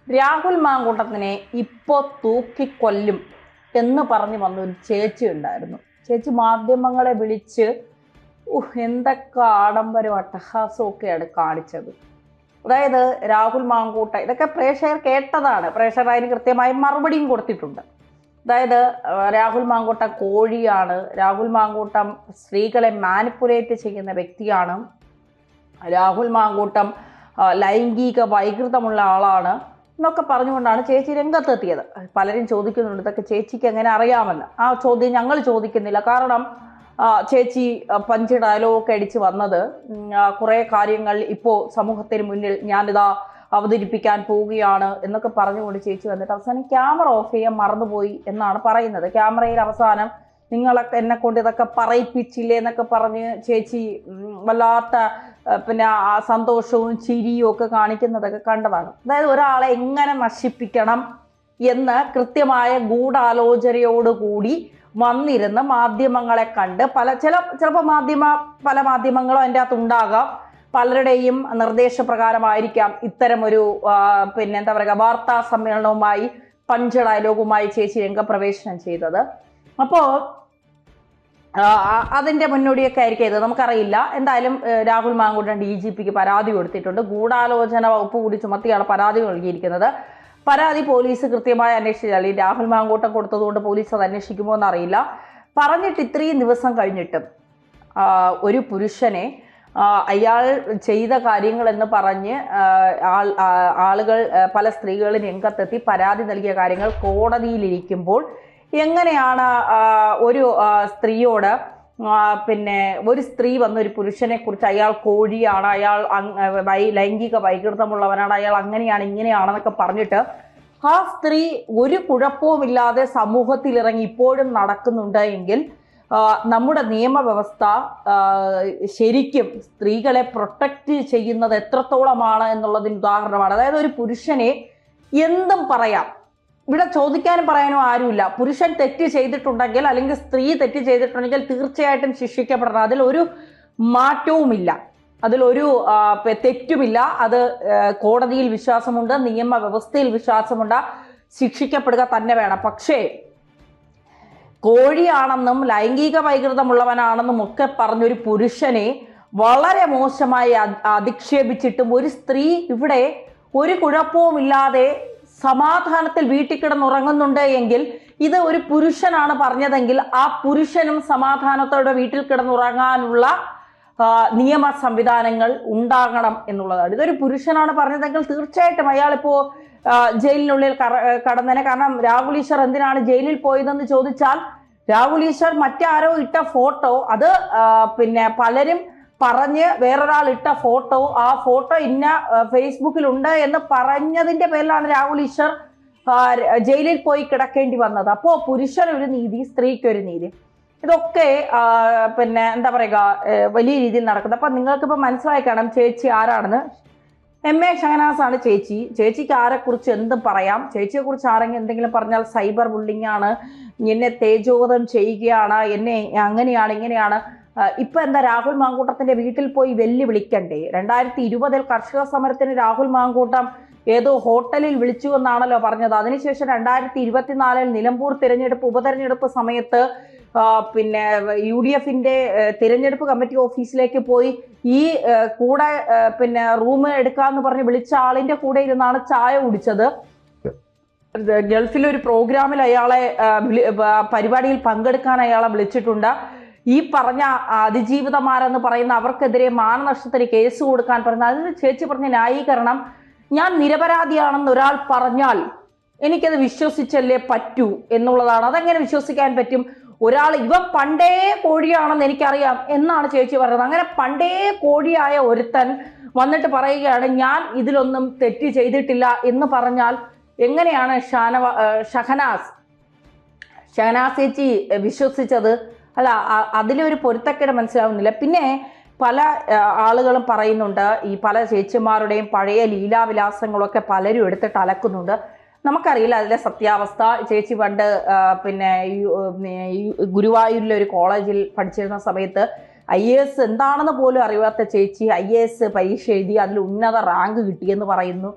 രാഹുൽ മാങ്കൂട്ടത്തിനെ ഇപ്പോൾ തൂക്കിക്കൊല്ലും എന്ന് പറഞ്ഞു വന്നൊരു ചേച്ചി ഉണ്ടായിരുന്നു. ചേച്ചി മാധ്യമങ്ങളെ വിളിച്ച് എന്തൊക്കെ ആഡംബരവും അട്ടഹാസവും ഒക്കെയാണ് കാണിച്ചത്. അതായത് രാഹുൽ മാങ്കൂട്ടം, ഇതൊക്കെ പ്രേക്ഷകർ കേട്ടതാണ്, പ്രേക്ഷകർ അതിന് കൃത്യമായി മറുപടിയും കൊടുത്തിട്ടുണ്ട്. അതായത് രാഹുൽ മാങ്കൂട്ടം കോഴിയാണ്, രാഹുൽ മാങ്കൂട്ടം സ്ത്രീകളെ മാനിപ്പുലേറ്റ് ചെയ്യുന്ന വ്യക്തിയാണ്, രാഹുൽ മാങ്കൂട്ടം ലൈംഗിക വൈകൃതമുള്ള ആളാണ് എന്നൊക്കെ പറഞ്ഞുകൊണ്ടാണ് ചേച്ചി രംഗത്തെത്തിയത്. പലരും ചോദിക്കുന്നുണ്ട് ഇതൊക്കെ ചേച്ചിക്ക് എങ്ങനെ അറിയാമെന്ന്. ആ ചോദ്യം ഞങ്ങൾ ചോദിക്കുന്നില്ല. കാരണം ചേച്ചി പഞ്ച് ഡയലോഗൊക്കെ അടിച്ച് വന്നത് കുറേ കാര്യങ്ങൾ ഇപ്പോൾ സമൂഹത്തിന് മുന്നിൽ ഞാനിതാ അവതരിപ്പിക്കാൻ പോവുകയാണ് എന്നൊക്കെ പറഞ്ഞുകൊണ്ട് ചേച്ചി വന്നിട്ട് അവസാനം ക്യാമറ ഓഫ് ചെയ്യാൻ മറന്നുപോയി എന്നാണ് പറയുന്നത്. ക്യാമറയിൽ അവസാനം നിങ്ങളൊക്കെ എന്നെ കൊണ്ട് ഇതൊക്കെ പറയിപ്പിച്ചില്ലേ എന്നൊക്കെ പറഞ്ഞ് ചേച്ചി വല്ലാത്ത സന്തോഷവും ചിരിയും ഒക്കെ കാണിക്കുന്നതൊക്കെ കണ്ടതാണ്. അതായത് ഒരാളെ എങ്ങനെ നശിപ്പിക്കണം എന്ന് കൃത്യമായ ഗൂഢാലോചനയോടുകൂടി വന്നിരുന്ന് മാധ്യമങ്ങളെ കണ്ട് ചിലപ്പോൾ പല മാധ്യമങ്ങളും അതിൻ്റെ അകത്ത് ഉണ്ടാകാം, പലരുടെയും നിർദ്ദേശപ്രകാരമായിരിക്കാം ഇത്തരമൊരു വാർത്താ സമ്മേളനവുമായി പഞ്ച് ഡയലോഗുമായി ചേച്ചി രംഗപ്രവേശനം ചെയ്തത്. അപ്പോൾ അതിൻ്റെ മുന്നോടിയൊക്കെ ആയിരിക്കും ഇത്, നമുക്കറിയില്ല. എന്തായാലും രാഹുൽ മാങ്കൂട്ടം DGPക്ക് പരാതി കൊടുത്തിട്ടുണ്ട്. ഗൂഢാലോചന വകുപ്പ് കൂടി ചുമത്തിയാണ് പരാതി നൽകിയിരിക്കുന്നത്. പരാതി പോലീസ് കൃത്യമായി അന്വേഷിച്ചാൽ, ഈ രാഹുൽ മാങ്കൂട്ടം കൊടുത്തതുകൊണ്ട് പോലീസ് അത് അന്വേഷിക്കുമോ എന്നറിയില്ല. പറഞ്ഞിട്ട് ഇത്രയും ദിവസം കഴിഞ്ഞിട്ടും ഒരു പുരുഷനെ അയാൾ ചെയ്ത കാര്യങ്ങൾ എന്ന് പറഞ്ഞ് ആളുകൾ, പല സ്ത്രീകളും രംഗത്തെത്തി പരാതി നൽകിയ കാര്യങ്ങൾ കോടതിയിലിരിക്കുമ്പോൾ എങ്ങനെയാണ് ഒരു സ്ത്രീയോട് ഒരു സ്ത്രീ വന്ന ഒരു പുരുഷനെ കുറിച്ച് അയാൾ കോഴിയാണ്, അയാൾ ലൈംഗിക വൈകൃതമുള്ളവനാണ്, അയാൾ അങ്ങനെയാണ് ഇങ്ങനെയാണെന്നൊക്കെ പറഞ്ഞിട്ട് ആ സ്ത്രീ ഒരു കുഴപ്പവുമില്ലാതെ സമൂഹത്തിൽ ഇറങ്ങി ഇപ്പോഴും നടക്കുന്നുണ്ട് എങ്കിൽ നമ്മുടെ നിയമവ്യവസ്ഥ ശരിക്കും സ്ത്രീകളെ പ്രൊട്ടക്റ്റ് ചെയ്യുന്നത് എത്രത്തോളമാണ് എന്നുള്ളതിന് ഉദാഹരണമാണ്. അതായത് ഒരു പുരുഷനെ എന്തും പറയാം, ഇവിടെ ചോദിക്കാനും പറയാനും ആരുമില്ല. പുരുഷൻ തെറ്റ് ചെയ്തിട്ടുണ്ടെങ്കിൽ അല്ലെങ്കിൽ സ്ത്രീ തെറ്റ് ചെയ്തിട്ടുണ്ടെങ്കിൽ തീർച്ചയായിട്ടും ശിക്ഷിക്കപ്പെടണം. അതിലൊരു മാറ്റവുമില്ല, അതിലൊരു തെറ്റുമില്ല. അത് കോടതിയിൽ വിശ്വാസമുണ്ട്, നിയമവ്യവസ്ഥയിൽ വിശ്വാസമുണ്ട്, ശിക്ഷിക്കപ്പെടുക തന്നെ വേണം. പക്ഷേ കോഴിയാണെന്നും ലൈംഗിക വൈകൃതമുള്ളവനാണെന്നും ഒക്കെ പറഞ്ഞൊരു പുരുഷനെ വളരെ മോശമായി അധിക്ഷേപിച്ചിട്ടും ഒരു സ്ത്രീ ഇവിടെ ഒരു കുഴപ്പവുമില്ലാതെ സമാധാനത്തിൽ വീട്ടിൽ കിടന്നുറങ്ങുന്നുണ്ട് എങ്കിൽ ഇത് ഒരു പുരുഷനാണ് പറഞ്ഞതെങ്കിൽ ആ പുരുഷനും സമാധാനത്തോടെ വീട്ടിൽ കിടന്നുറങ്ങാനുള്ള നിയമ സംവിധാനങ്ങൾ ഉണ്ടാകണം എന്നുള്ളതാണ്. ഇതൊരു പുരുഷനാണ് പറഞ്ഞതെങ്കിൽ തീർച്ചയായിട്ടും അയാളിപ്പോൾ ജയിലിനുള്ളിൽ കടന്നേനെ. കാരണം രാഹുൽ ഈശ്വർ എന്തിനാണ് ജയിലിൽ പോയതെന്ന് ചോദിച്ചാൽ, രാഹുൽ ഈശ്വർ മറ്റാരോ ഇട്ട ഫോട്ടോ, അത് പലരും പറഞ്ഞ് വേറൊരാൾ ഇട്ട ഫോട്ടോ, ആ ഫോട്ടോ ഇന്ന ഫേസ്ബുക്കിലുണ്ട് എന്ന് പറഞ്ഞതിന്റെ പേരിലാണ് രാഹുൽ ഈശ്വർ ജയിലിൽ പോയി കിടക്കേണ്ടി വന്നത്. അപ്പോൾ പുരുഷനൊരു നീതി, സ്ത്രീക്കൊരു നീതി, ഇതൊക്കെ വലിയ രീതിയിൽ നടക്കുന്നത്. അപ്പൊ നിങ്ങൾക്കിപ്പോൾ മനസ്സിലായി കാണാം ചേച്ചി ആരാണെന്ന്. MA ഷഹനാസ് ആണ് ചേച്ചി. ചേച്ചിക്ക് ആരെക്കുറിച്ച് എന്തും പറയാം. ചേച്ചിയെക്കുറിച്ച് ആരെങ്കിലും എന്തെങ്കിലും പറഞ്ഞാൽ സൈബർ ബുള്ളിങ് ആണ്, എന്നെ തേജോവധം ചെയ്യുകയാണ്, എന്നെ അങ്ങനെയാണ് ഇങ്ങനെയാണ്. ഇപ്പൊ എന്താ രാഹുൽ മാങ്കൂട്ടത്തിന്റെ വീട്ടിൽ പോയി വെല്ലുവിളിക്കണ്ടേ? 2020 കർഷക സമരത്തിന് രാഹുൽ മാങ്കൂട്ടം ഏതോ ഹോട്ടലിൽ വിളിച്ചു എന്നാണല്ലോ പറഞ്ഞത്. അതിനുശേഷം 2024 നിലമ്പൂർ ഉപതെരഞ്ഞെടുപ്പ് സമയത്ത് UDFന്റെ തിരഞ്ഞെടുപ്പ് കമ്മിറ്റി ഓഫീസിലേക്ക് പോയി ഈ കൂടെ റൂം എടുക്കാന്ന് പറഞ്ഞ് വിളിച്ച ആളിന്റെ കൂടെ ഇരുന്നാണ് ചായ കുടിച്ചത്. ഗൾഫിലെ ഒരു പ്രോഗ്രാമിൽ അയാളെ പരിപാടിയിൽ പങ്കെടുക്കാൻ അയാളെ വിളിച്ചിട്ടുണ്ട്. ഈ പറഞ്ഞ അതിജീവിതമാരെന്ന് പറയുന്ന അവർക്കെതിരെ മാനനഷ്ടത്തിന് കേസ് കൊടുക്കാൻ പറഞ്ഞ അതിന് ചേച്ചി പറഞ്ഞ ന്യായീകരണം, ഞാൻ നിരപരാധിയാണെന്ന് ഒരാൾ പറഞ്ഞാൽ എനിക്കത് വിശ്വസിച്ചല്ലേ പറ്റൂ എന്നുള്ളതാണ്. അതെങ്ങനെ വിശ്വസിക്കാൻ പറ്റും? ഒരാൾ ഇവ പണ്ടേ കോഴിയാണെന്ന് എനിക്കറിയാം എന്നാണ് ചേച്ചി പറയുന്നത്. അങ്ങനെ പണ്ടേ കോഴിയായ ഒരുത്തൻ വന്നിട്ട് പറയുകയാണ് ഞാൻ ഇതിലൊന്നും തെറ്റ് ചെയ്തിട്ടില്ല എന്ന് പറഞ്ഞാൽ എങ്ങനെയാണ് ഷഹനാസ് ചേച്ചി വിശ്വസിച്ചത്? അല്ല, അതിലൊരു പൊരുത്തക്കേട് മനസ്സിലാവുന്നില്ല. പിന്നെ പല ആളുകളും പറയുന്നുണ്ട്, ഈ പല ചേച്ചിമാരുടെയും പഴയ ലീലാവിലാസങ്ങളൊക്കെ പലരും എടുത്തിട്ട് അലക്കുന്നുണ്ട്. നമുക്കറിയില്ല അതിലെ സത്യാവസ്ഥ. ചേച്ചി പണ്ട് ഗുരുവായൂരിലെ ഒരു കോളേജിൽ പഠിച്ചിരുന്ന സമയത്ത് IAS എന്താണെന്ന് പോലും അറിയാത്ത ചേച്ചി IAS പരീക്ഷ എഴുതി അതിൽ ഉന്നത റാങ്ക് കിട്ടിയെന്ന് പറയുന്നു.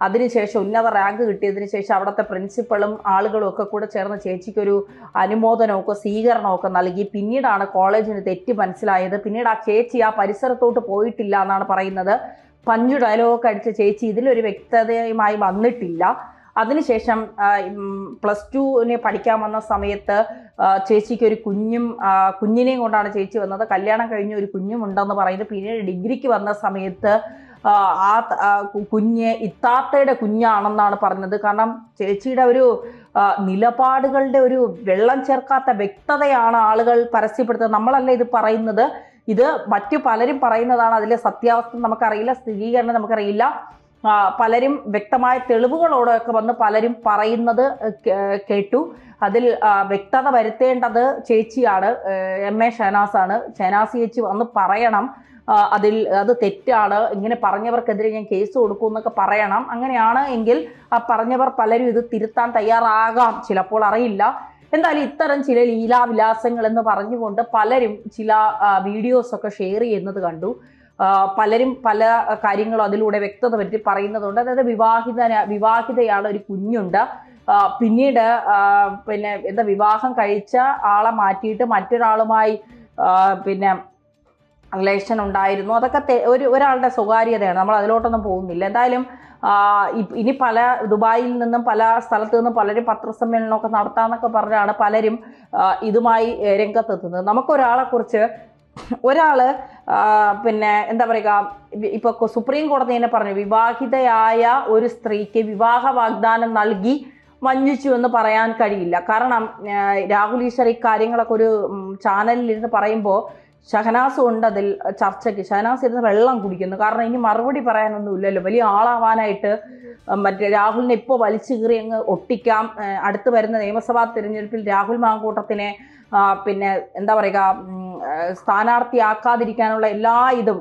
അതിനുശേഷം ഉന്നത റാങ്ക് കിട്ടിയതിന് ശേഷം അവിടുത്തെ പ്രിൻസിപ്പളും ആളുകളും ഒക്കെ കൂടെ ചേർന്ന് ചേച്ചിക്കൊരു അനുമോദനമൊക്കെ സ്വീകരണമൊക്കെ നൽകി. പിന്നീടാണ് കോളേജിന് തെറ്റ് മനസ്സിലായത്. പിന്നീട് ആ ചേച്ചി ആ പരിസരത്തോട്ട് പോയിട്ടില്ല എന്നാണ് പറയുന്നത്. പഞ്ചു ഡയലോഗൊക്കെ അടിച്ച ചേച്ചി ഇതിലൊരു വ്യക്തതയുമായി വന്നിട്ടില്ല. അതിനുശേഷം +2 പഠിക്കാൻ വന്ന സമയത്ത് ചേച്ചിക്ക് ഒരു കുഞ്ഞിനെയും കൊണ്ടാണ് ചേച്ചി വന്നത്. കല്യാണം കഴിഞ്ഞ ഒരു കുഞ്ഞുമുണ്ടെന്ന് പറയുന്നത്. പിന്നീട് ഡിഗ്രിക്ക് വന്ന സമയത്ത് ആ കുഞ്ഞ് ഇത്താത്തയുടെ കുഞ്ഞാണെന്നാണ് പറഞ്ഞത്. കാരണം ചേച്ചിയുടെ ഒരു നിലപാടുകളുടെ ഒരു വെള്ളം ചേർക്കാത്ത വ്യക്തതയാണ് ആളുകൾ പരസ്യപ്പെടുത്തുന്നത്. നമ്മളല്ല ഇത് പറയുന്നത്, ഇത് മറ്റു പലരും പറയുന്നതാണ്. അതിലെ സത്യാവസ്ഥ നമുക്കറിയില്ല, സ്ഥിരീകരണം നമുക്കറിയില്ല. പലരും വ്യക്തമായ തെളിവുകളോടൊക്കെ വന്ന് പലരും പറയുന്നത് കേട്ടു. അതിൽ വ്യക്തത വരുത്തേണ്ടത് ചേച്ചിയാണ്, MA ഷഹനാസാണ്. ഷഹനാസ് ചേച്ചി വന്ന് പറയണം അത് തെറ്റാണ്, ഇങ്ങനെ പറഞ്ഞവർക്കെതിരെ ഞാൻ കേസ് കൊടുക്കും എന്നൊക്കെ പറയണം. അങ്ങനെയാണ് എങ്കിൽ ആ പറഞ്ഞവർ പലരും ഇത് തിരുത്താൻ തയ്യാറാകാം, ചിലപ്പോൾ അറിയില്ല. എന്തായാലും ഇത്തരം ചില ലീലാവിലാസങ്ങൾ എന്ന് പറഞ്ഞുകൊണ്ട് പലരും ചില വീഡിയോസൊക്കെ ഷെയർ ചെയ്യുന്നത് കണ്ടു. പലരും പല കാര്യങ്ങളും അതിലൂടെ വ്യക്തത വരുത്തി പറയുന്നതുണ്ട്. അതായത് വിവാഹിതയാണ്, ഒരു കുഞ്ഞുണ്ട്. പിന്നീട് പിന്നെ വിവാഹം കഴിച്ച ആളെ മാറ്റിയിട്ട് മറ്റൊരാളുമായി റിലേഷൻ ഉണ്ടായിരുന്നു. അതൊക്കെ ഒരാളുടെ സ്വകാര്യതയാണ്, നമ്മൾ അതിലോട്ടൊന്നും പോകുന്നില്ല. എന്തായാലും ഇനി ദുബായിൽ നിന്നും പല സ്ഥലത്തു നിന്നും പലരും പത്രസമ്മേളനമൊക്കെ നടത്താമെന്നൊക്കെ പറഞ്ഞാണ് പലരും ഇതുമായി രംഗത്തെത്തുന്നത്. നമുക്കൊരാളെക്കുറിച്ച് എന്താ പറയുക, ഇപ്പൊ സുപ്രീം കോടതി തന്നെ പറഞ്ഞു, വിവാഹിതയായ ഒരു സ്ത്രീക്ക് വിവാഹ വാഗ്ദാനം നൽകി വഞ്ചിച്ചു എന്ന് പറയാൻ കഴിയില്ല. കാരണം രാഹുൽ ഈശ്വർ ഇക്കാര്യങ്ങളൊക്കെ ഒരു ചാനലിൽ ഇരുന്ന് പറയുമ്പോൾ ഷഹനാസ് ഉണ്ട് അതിൽ ചർച്ചയ്ക്ക്. ഷഹനാസ് ഇരുന്ന് വെള്ളം കുടിക്കുന്നു. കാരണം ഇനി മറുപടി പറയാനൊന്നും ഇല്ലല്ലോ, വലിയ ആളാവാനായിട്ട് രാഹുലിനെ ഇപ്പോൾ വലിച്ചു കീറി അങ്ങ് ഒട്ടിക്കാം. അടുത്ത് വരുന്ന നിയമസഭാ തിരഞ്ഞെടുപ്പിൽ രാഹുൽ മാങ്കൂട്ടത്തിനെ എന്താ പറയുക, സ്ഥാനാർത്ഥിയാക്കാതിരിക്കാനുള്ള എല്ലാ ഇതും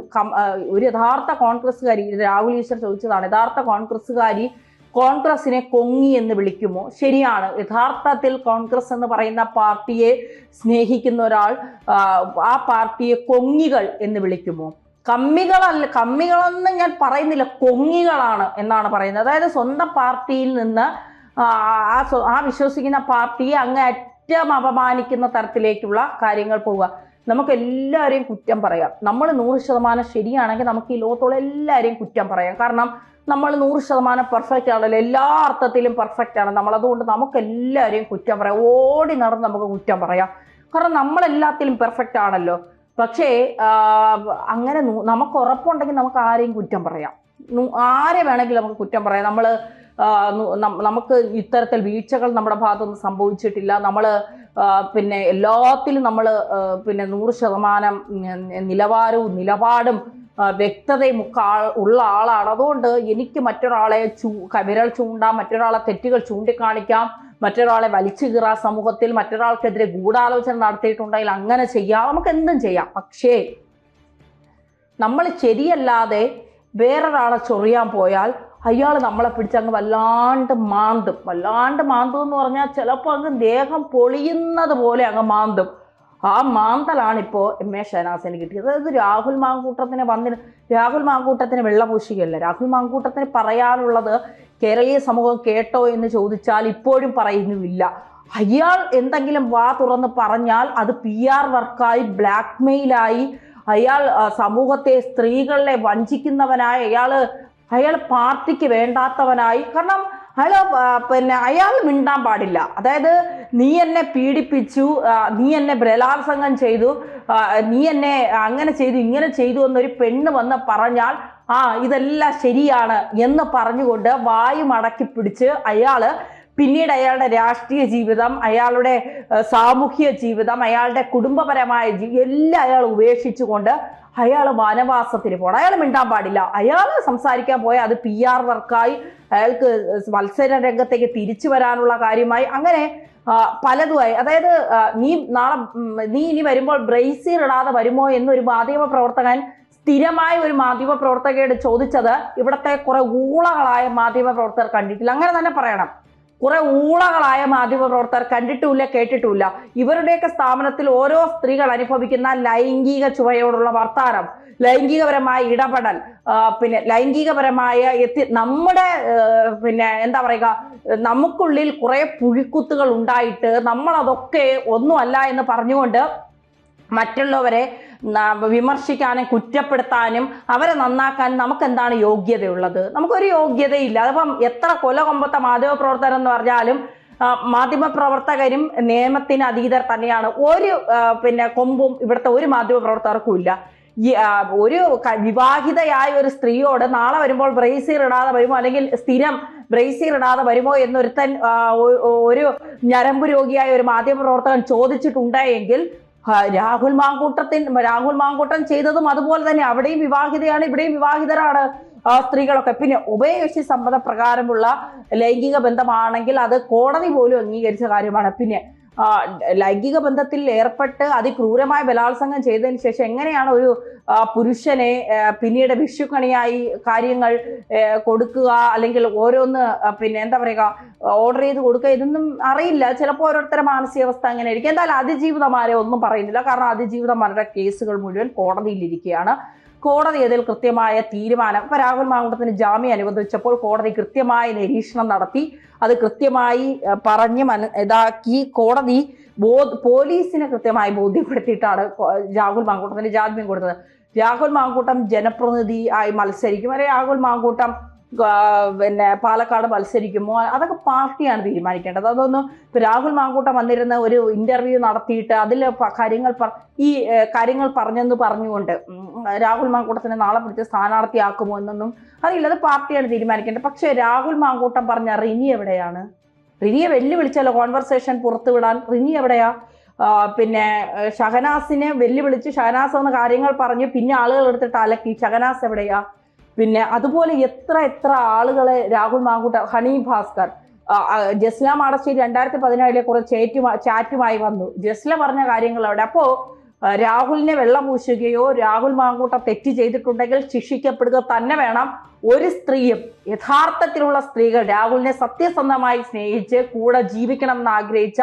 ഒരു യഥാർത്ഥ കോൺഗ്രസ്സുകാരി, രാഹുൽ ഈശ്വർ ചോദിച്ചതാണ്, യഥാർത്ഥ കോൺഗ്രസ്സുകാരി കോൺഗ്രസിനെ കൊങ്ങി എന്ന് വിളിക്കുമോ? ശരിയാണ്, യഥാർത്ഥത്തിൽ കോൺഗ്രസ് എന്ന് പറയുന്ന പാർട്ടിയെ സ്നേഹിക്കുന്ന ഒരാൾ ആ പാർട്ടിയെ കൊങ്ങികൾ എന്ന് വിളിക്കുമോ? കമ്മികളെന്ന് ഞാൻ പറയുന്നില്ല, കൊങ്ങികളാണ് എന്നാണ് പറയുന്നത്. അതായത് സ്വന്തം പാർട്ടിയിൽ നിന്ന് ആ വിശ്വസിക്കുന്ന പാർട്ടിയെ അങ്ങേയറ്റം അപമാനിക്കുന്ന തരത്തിലേക്കുള്ള കാര്യങ്ങൾ പോവുക. നമുക്ക് എല്ലാവരെയും കുറ്റം പറയാം. നമ്മൾ 100% ശരിയാണെങ്കിൽ നമുക്ക് ഈ ലോകത്തുള്ള എല്ലാവരെയും കുറ്റം പറയാം. കാരണം നമ്മൾ 100% പെർഫെക്റ്റ് ആണല്ലോ, എല്ലാ അർത്ഥത്തിലും പെർഫെക്റ്റ് ആണ് നമ്മൾ. അതുകൊണ്ട് നമുക്ക് എല്ലാവരെയും കുറ്റം പറയാം, ഓടി നടന്ന് നമുക്ക് കുറ്റം പറയാം. കാരണം നമ്മളെല്ലാത്തിലും പെർഫെക്റ്റ് ആണല്ലോ. പക്ഷേ അങ്ങനെ നമുക്ക് ഉറപ്പുണ്ടെങ്കിൽ നമുക്ക് ആരെയും കുറ്റം പറയാം, ആരെ വേണമെങ്കിലും നമുക്ക് കുറ്റം പറയാം. നമുക്ക് ഇത്തരത്തിൽ വീഴ്ചകൾ നമ്മുടെ ഭാഗത്തൊന്നും സംഭവിച്ചിട്ടില്ല. നമ്മൾ എല്ലാത്തിലും നമ്മൾ 100% നിലപാടും വ്യക്തതയും ഒക്കെ ഉള്ള ആളാണ്. അതുകൊണ്ട് എനിക്ക് മറ്റൊരാളെ വിരൽ ചൂണ്ടാം, മറ്റൊരാളെ തെറ്റുകൾ ചൂണ്ടിക്കാണിക്കാം, മറ്റൊരാളെ വലിച്ചു കീറാം, സമൂഹത്തിൽ മറ്റൊരാൾക്കെതിരെ ഗൂഢാലോചന നടത്തിയിട്ടുണ്ടെങ്കിൽ അങ്ങനെ ചെയ്യാം, നമുക്ക് എന്തും ചെയ്യാം. പക്ഷേ നമ്മൾ ശരിയല്ലാതെ വേറൊരാളെ ചൊറിയാൻ പോയാൽ അയാൾ നമ്മളെ പിടിച്ചങ്ങ് വല്ലാണ്ട് മാന്തും എന്ന് പറഞ്ഞാൽ ചിലപ്പോൾ അങ്ങ് ദേഹം പൊളിയുന്നത് പോലെ അങ്ങ് മാന്തും. ആ മാന്തലാണ് ഇപ്പോൾ MA ഷഹനാസിന് കിട്ടിയത്. അതായത് രാഹുൽ മാങ്കൂട്ടത്തിന് വെള്ളപൂശികയല്ല. രാഹുൽ മാങ്കൂട്ടത്തിന് പറയാനുള്ളത് കേരളീയ സമൂഹം കേട്ടോ എന്ന് ചോദിച്ചാൽ ഇപ്പോഴും പറയുന്നുമില്ല. അയാൾ എന്തെങ്കിലും വാ തുറന്ന് പറഞ്ഞാൽ അത് PR വർക്കായി, ബ്ലാക്ക്മെയിലായി, അയാൾ സമൂഹത്തെ, സ്ത്രീകളെ വഞ്ചിക്കുന്നവനായി, അയാൾ പാർട്ടിക്ക് വേണ്ടാത്തവനായി. കാരണം അയാൾ മിണ്ടാൻ പാടില്ല. അതായത് നീ എന്നെ പീഡിപ്പിച്ചു, നീ എന്നെ ബലാത്സംഗം ചെയ്തു, നീ എന്നെ അങ്ങനെ ചെയ്തു ഇങ്ങനെ ചെയ്തു എന്നൊരു പെണ്ണ് വന്ന് പറഞ്ഞാൽ ഇതെല്ലാം ശരിയാണ് എന്ന് പറഞ്ഞുകൊണ്ട് വായു മടക്കി പിടിച്ച് പിന്നീട് അയാളുടെ രാഷ്ട്രീയ ജീവിതം, അയാളുടെ സാമൂഹ്യ ജീവിതം, അയാളുടെ കുടുംബപരമായ എല്ലാം അയാൾ ഉപേക്ഷിച്ചുകൊണ്ട് അയാൾ വനവാസത്തിന് പോകണം. അയാൾ മിണ്ടാൻ പാടില്ല. അയാൾ സംസാരിക്കാൻ പോയാൽ അത് PR വർക്കായി, അയാൾക്ക് മത്സര രംഗത്തേക്ക് തിരിച്ചു വരാനുള്ള കാര്യമായി, അങ്ങനെ പലതുമായി. അതായത് നീ ഇനി വരുമ്പോൾ ബ്രേസിയർ ഇടാതെ വരുമോ എന്നൊരു മാധ്യമപ്രവർത്തകൻ, സ്ഥിരമായ ഒരു മാധ്യമപ്രവർത്തകയോട് ചോദിച്ചത് ഇവിടുത്തെ കുറെ ഊളകളായ മാധ്യമപ്രവർത്തകർ കണ്ടിട്ടില്ല. അങ്ങനെ തന്നെ പറയണം. കുറെ ഊളകളായ മാധ്യമപ്രവർത്തകർ കണ്ടിട്ടുമില്ല കേട്ടിട്ടുമില്ല. ഇവരുടെയൊക്കെ സ്ഥാപനത്തിൽ ഓരോ സ്ത്രീകൾ അനുഭവിക്കുന്ന ലൈംഗിക ചുവയോടുള്ള വർത്താനം, ലൈംഗികപരമായ ഇടപെടൽ, പിന്നെ ലൈംഗികപരമായ നമ്മുടെ പിന്നെ എന്താ പറയുക, നമുക്കുള്ളിൽ കുറെ പുഴിക്കുത്തുകൾ ഉണ്ടായിട്ട് നമ്മളതൊക്കെ ഒന്നുമല്ല എന്ന് പറഞ്ഞുകൊണ്ട് മറ്റുള്ളവരെ വിമർശിക്കാനും കുറ്റപ്പെടുത്താനും അവരെ നന്നാക്കാനും നമുക്ക് എന്താണ് യോഗ്യതയുള്ളത്? നമുക്കൊരു യോഗ്യതയില്ല. അതിപ്പം എത്ര കൊലകൊമ്പത്തെ മാധ്യമപ്രവർത്തകർ എന്ന് പറഞ്ഞാലും മാധ്യമപ്രവർത്തകരും നിയമത്തിന് അതീതർ തന്നെയാണ്. ഒരു പിന്നെ കൊമ്പും ഇവിടുത്തെ ഒരു മാധ്യമപ്രവർത്തകർക്കും ഇല്ല. ഒരു വിവാഹിതയായ ഒരു സ്ത്രീയോട് നാളെ വരുമ്പോൾ ബ്രേസീർ ഇടാതെ വരുമോ, അല്ലെങ്കിൽ സ്ഥിരം ബ്രേസീർ ഇടാതെ വരുമോ എന്നൊരുത്തൻ ഒരു ഞരമ്പ് രോഗിയായ ഒരു മാധ്യമപ്രവർത്തകൻ ചോദിച്ചിട്ടുണ്ടെങ്കിൽ രാഹുൽ മാങ്കൂട്ടൻ ചെയ്തതും അതുപോലെ തന്നെ. അവിടെയും വിവാഹിതയാണ്, ഇവിടെയും വിവാഹിതരാണ് സ്ത്രീകളൊക്കെ. പിന്നെ ഉഭയകക്ഷി സമ്മതപ്രകാരമുള്ള ലൈംഗിക ബന്ധമാണെങ്കിൽ അത് കോടതി പോലും അംഗീകരിച്ച കാര്യമാണ്. പിന്നെ ലൈംഗിക ബന്ധത്തിൽ ഏർപ്പെട്ട് അതിക്രൂരമായ ബലാത്സംഗം ചെയ്തതിന് ശേഷം എങ്ങനെയാണ് ഒരു പുരുഷനെ പിന്നീട് വിഷുക്കണിയായി കാര്യങ്ങൾ കൊടുക്കുക, അല്ലെങ്കിൽ ഓരോന്ന് പിന്നെ എന്താ പറയുക ഓർഡർ ചെയ്ത് കൊടുക്കുക, ഇതൊന്നും അറിയില്ല. ചിലപ്പോൾ ഓരോരുത്തരുടെ മാനസികാവസ്ഥ അങ്ങനെ ആയിരിക്കും. എന്തായാലും അതിജീവിതമാരെ ഒന്നും പറയുന്നില്ല. കാരണം അതിജീവിതമാരുടെ കേസുകൾ മുഴുവൻ കോടതിയിലിരിക്കുകയാണ്. കോടതി അതിൽ കൃത്യമായ തീരുമാനം, ഇപ്പൊ രാഹുൽ മാങ്കൂട്ടത്തിന് ജാമ്യം അനുവദിച്ചപ്പോൾ കോടതി കൃത്യമായ നിരീക്ഷണം നടത്തി, അത് കൃത്യമായി പറഞ്ഞ് ഇതാക്കി കോടതി പോലീസിനെ കൃത്യമായി ബോധ്യപ്പെടുത്തിയിട്ടാണ് രാഹുൽ മാങ്കൂട്ടത്തിന് ജാമ്യം കൊടുത്തത്. രാഹുൽ മാങ്കൂട്ടം ജനപ്രതിനിധി ആയി മത്സരിക്കും, അല്ലെങ്കിൽ രാഹുൽ മാങ്കൂട്ടം പിന്നെ പാലക്കാട് മത്സരിക്കുമോ, അതൊക്കെ പാർട്ടിയാണ് തീരുമാനിക്കേണ്ടത്. അതൊന്നും ഇപ്പൊ രാഹുൽ മാങ്കൂട്ടം വന്നിരുന്ന ഒരു ഇന്റർവ്യൂ നടത്തിയിട്ട് അതിൽ കാര്യങ്ങൾ പറഞ്ഞെന്ന് പറഞ്ഞുകൊണ്ട് രാഹുൽ മാങ്കൂട്ടത്തിനെ നാളെ പിടിച്ച് സ്ഥാനാർത്ഥിയാക്കുമോ എന്നൊന്നും അറിയില്ല. അത് പാർട്ടിയാണ് തീരുമാനിക്കേണ്ടത്. പക്ഷെ രാഹുൽ മാങ്കൂട്ടം പറഞ്ഞ റിനി എവിടെയാണ്? റിനിയെ വെല്ലുവിളിച്ചല്ലോ കോൺവെർസേഷൻ പുറത്തുവിടാൻ. റിനി എവിടെയാ? പിന്നെ ഷഹനാസിനെ വെല്ലുവിളിച്ച് ഷഹനാസ് എന്ന കാര്യങ്ങൾ പറഞ്ഞു, പിന്നെ ആളുകൾ എടുത്തിട്ട് അലക്കി. ഷഹനാസ് എവിടെയാ? പിന്നെ അതുപോലെ എത്ര ആളുകളെ രാഹുൽ മാങ്കൂട്ടം, ഹണി ഭാസ്കർ, ജസ്ല മാടശ്ശേരി 2017 കുറെ ചാറ്റുമായി വന്നു. ജസ്ല പറഞ്ഞ കാര്യങ്ങൾ അവിടെ. അപ്പോ രാഹുലിനെ വെള്ളം പൂശുകയോ രാഹുൽ മാങ്കൂട്ടം തെറ്റ് ചെയ്തിട്ടുണ്ടെങ്കിൽ ശിക്ഷിക്കപ്പെടുക തന്നെ വേണം. ഒരു സ്ത്രീയും, യഥാർത്ഥത്തിലുള്ള സ്ത്രീകൾ, രാഹുലിനെ സത്യസന്ധമായി സ്നേഹിച്ച് കൂടെ ജീവിക്കണം എന്ന് ആഗ്രഹിച്ച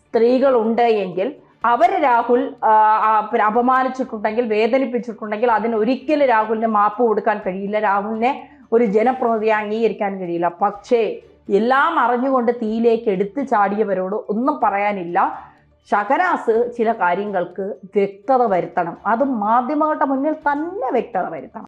സ്ത്രീകളുണ്ട് എങ്കിൽ അവര് രാഹുൽ അപമാനിച്ചിട്ടുണ്ടെങ്കിൽ, വേദനിപ്പിച്ചിട്ടുണ്ടെങ്കിൽ അതിനൊരിക്കലും രാഹുലിന് മാപ്പ് കൊടുക്കാൻ കഴിയില്ല. രാഹുലിനെ ഒരു ജനപ്രതിനിധിയെ അംഗീകരിക്കാൻ കഴിയില്ല. പക്ഷേ എല്ലാം അറിഞ്ഞുകൊണ്ട് തീയിലേക്ക് എടുത്തു ചാടിയവരോട് ഒന്നും പറയാനില്ല. ഷഹനാസ് ചില കാര്യങ്ങൾക്ക് വ്യക്തത വരുത്തണം. അത് മാധ്യമങ്ങളുടെ മുന്നിൽ തന്നെ വ്യക്തത വരുത്തണം.